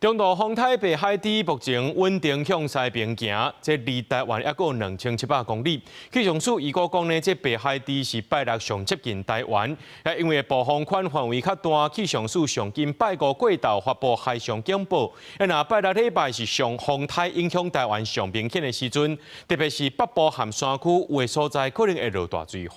中度風颱北海豬目前穩定向西邊行，這離台灣還有2700公里。氣象署預估講呢，這北海豬是拜六上接近台灣，也因為暴風圈範圍較大，氣象署上近拜五過晝發布海上警報。若拜六禮拜是上風颱影響台灣上明顯的時陣，特別是北部和山區有的所在可能會落大水雨。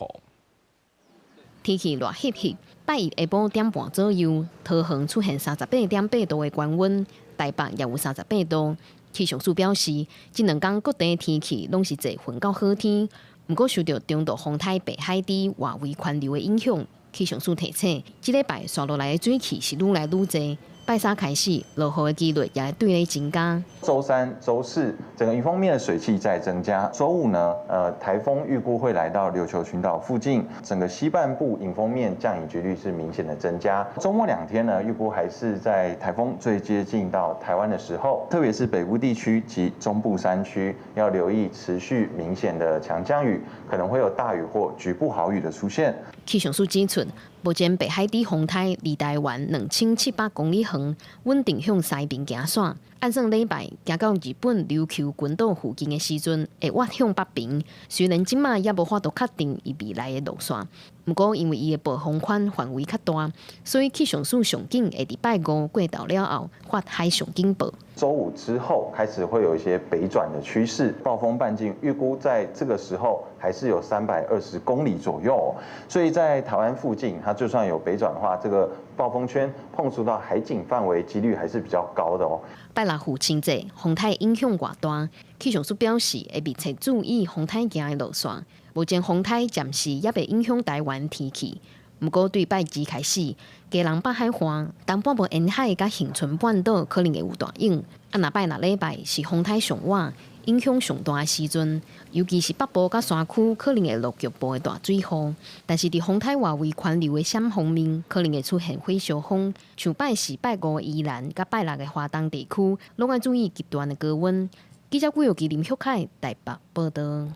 天氣熱翕翕，拜一下晡點半左右，桃園出現38.8度的高溫，台北也有38度。氣象署表示，這兩天各地天氣攏是濟雲到好天，不過受到中度風颱北海豬外圍環流的影響，氣象署提醒，這禮拜刷落來的水汽是愈來愈濟。拜三開始，落雨的幾率也對咧增加。週三、週四，整個迎風面的水汽在增加。週五呢，颱風預估會來到琉球群島附近，整個西半部迎風面降雨幾率是明顯的增加。週末2天呢，預估還是在颱風最接近到台灣的時候，特別是北部地區及中部山區，要留意持續明顯的強降雨，可能會有大雨或局部豪雨的出現。氣象署指出，目前北海豬風颱離台灣2700公里遠，穩定向西邊行駛。按算禮拜行到日本琉球群島附近的時陣，會滑向北邊。雖然今麥也無法度確定伊未來的路線，不過因為伊的暴風圈範圍較大，所以氣象署上緊會佇拜五過晝了後發海上警報。週五之後開始會有一些北轉的趨勢，暴風半徑預估在這個時候還是有320公里左右，所以在台灣附近，它就算有北轉的話，這個暴風圈碰觸到海警範圍幾率還是比較高的哦。拜六父親節，風颱影響偌大，氣象署表示會密切注意風颱行的路線。目前風颱暫時也未影響台灣天氣，不過對拜二開始，基隆北海岸、東半部沿海甲恆春半島可能會有大雨。若拜六禮拜是風颱上晚影響上大的時陣，尤其是北部甲山區可能會落局部的大水雨。但是，佇風颱外圍環流的閃方面，可能會出現火燒風，像拜四、拜五的宜蘭甲拜六的花東地區，攏要注意極端的高溫。記者顧佑基林旭凱台北報道。